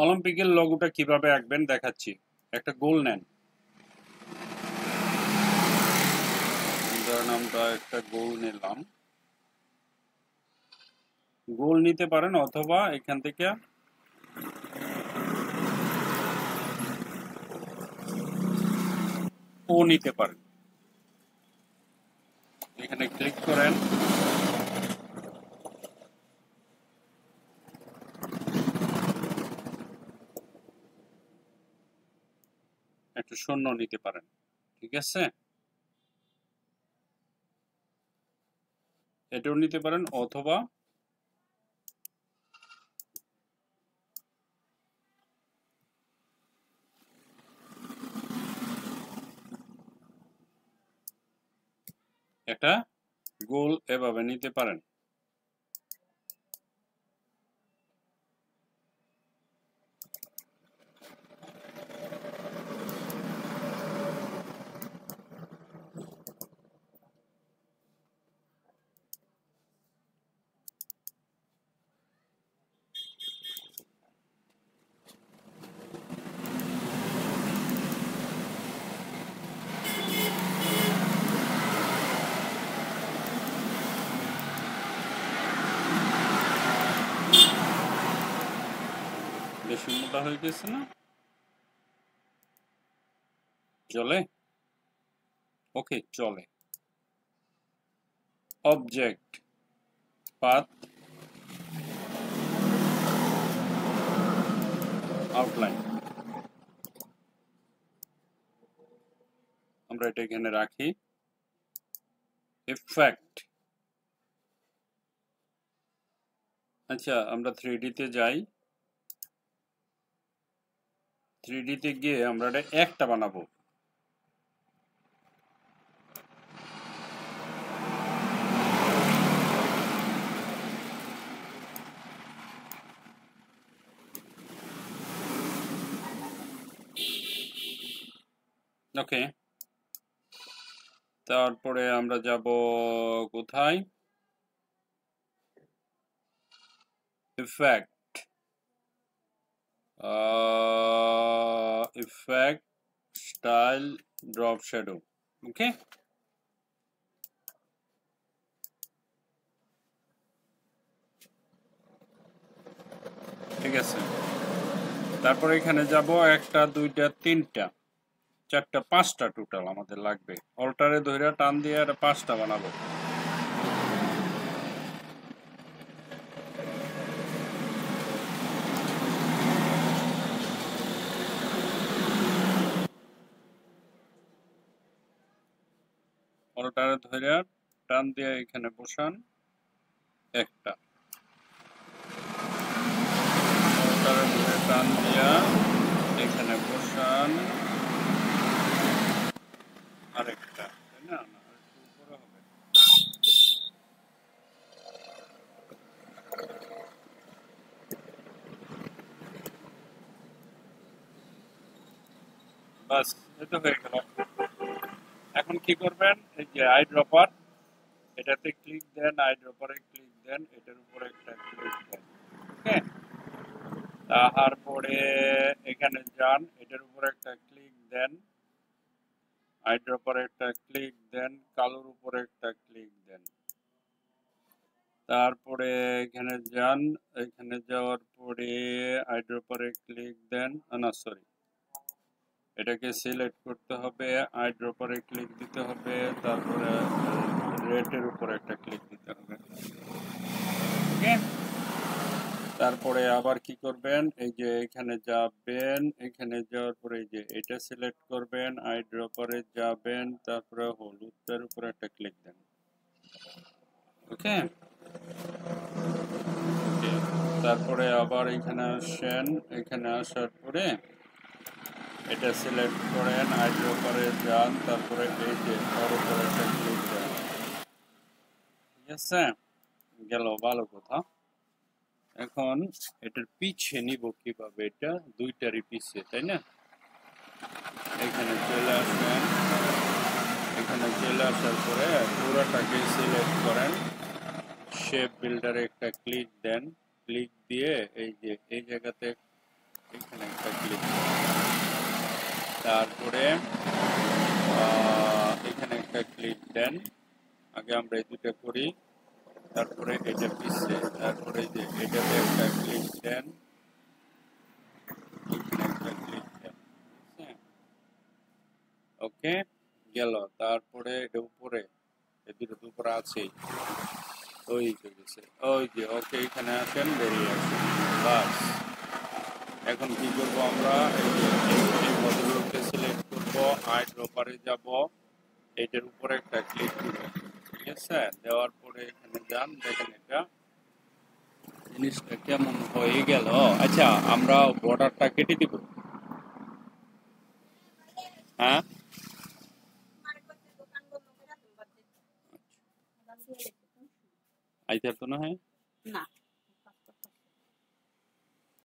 অলিম্পিকের লোগোটা কিভাবে আঁকবেন দেখাচ্ছি। একটা গোল নেন, ধরেন আমরা একটা গোল নিলাম। গোল নিতে পারেন অথবা এখান থেকে ও নিতে পারেন। এখানে ক্লিক করেন, একটা শূন্য নিতে পারেন, ঠিক আছে? এটাও নিতে পারেন অথবা একটা গোল এভাবে নিতে পারেন। বেশি মোটা হয়ে গেছে না? চলে? ওকে, চলে। Object, path, outline. আমরা এটা এখানে রাখি। ইফেক্ট, আচ্ছা আমরা 3D তে যাই। 3D তে গিয়ে আমরা এটা একটা বানাবো। ওকে, তারপরে আমরা যাব কোথায়? Effect, effect, style, drop shadow. Okay, ঠিক আছে। তারপরে এখানে যাব একটা, দুইটা, তিনটা, চারটা, পাঁচটা টোটাল আমাদের লাগবে। অল্টারে ধরে টান দিয়ে আর পাঁচটা বানাবো। অল্টারে ধরে টান দিয়ে এখানে বসান একটা, অল্টারে ধরে টান দিয়া এখানে বসান আরেকটা, তাই না? না, আরেকটু উপরে হবে। বাস, এটা হয়ে গেল। এখন কি করবেন? এই যে আই ড্রপার, এটাতে ক্লিক দেন, আই ড্রপারে ক্লিক দেন, এটার উপরে একটা ক্লিক দেন। ওকে, তারপরে এখানে যান, এটার উপরে একটা ক্লিক দেন, আই ড্রপারে একটা ক্লিক দেন, কালোর উপরে একটা ক্লিক দেন। তারপরে এখানে যান, এখানে যাওয়ার পরে আই ড্রপারে ক্লিক দেন, না সরি, এটাকে সিলেক্ট করতে হবে, আই ড্রপারে ক্লিক দিতে হবে, তারপরে রেটের উপরে একটা ক্লিক দিতে হবে। ওকে, তারপরে আবার কি করবেন? এই যে এখানে যাবেন, এখানে যাওয়ার পরে এই যে এটা সিলেক্ট করবেন, আই ড্রপারে যাবেন, তারপরে হলুদের উপরে একটা ক্লিক দেন। ওকে, তারপরে আবার এখানে আসেন, এখানে আসার পরে এটা সিলেক্ট করেন, আই ড্রপারে যান, তারপরে এই যে ওর উপরে একটা ক্লিক দেন। ঠিক আছে, গেল, ভালো কথা। এখন এটার পিছে নিব কিভাবে? এটা দুইটারই পিছে, তাই না? এখানে চলে আসবেন, এখানে চলে আসার পরে পুরোটাকে সিলেক্ট করেন, শেপ বিল্ডারে একটা ক্লিক দেন, ক্লিক দিয়ে এই যে এই জায়গাতে দেন আগে আমরা এই দুইটা করি, তারপরে এটা পিছে, তারপরে যে এটাতে একটা ক্লিক দেন, এখানে একটা ক্লিক দেন। ওকে, গেল। তারপরে এটা উপরে, এই দুটো তো উপরে আছেই, ওই যে গেছে, ওই যে ওকে, এখানে আসেন, বেরিয়ে আসেন, বাস। এখন কি করব আমরা, এই ভদ্রলোককে সিলেক্ট করব, আই ড্রপারে যাব, এটার উপরে একটা ক্লিক দিব, ঠিক আছে? দেওয়ার পরে এখানে যান, দেখেন এটা জিনিসটা কেমন হয়ে গেল। আচ্ছা, আমরা বর্ডারটা কেটে দিব, হ্যাঁ? আইতে তো না হয় না।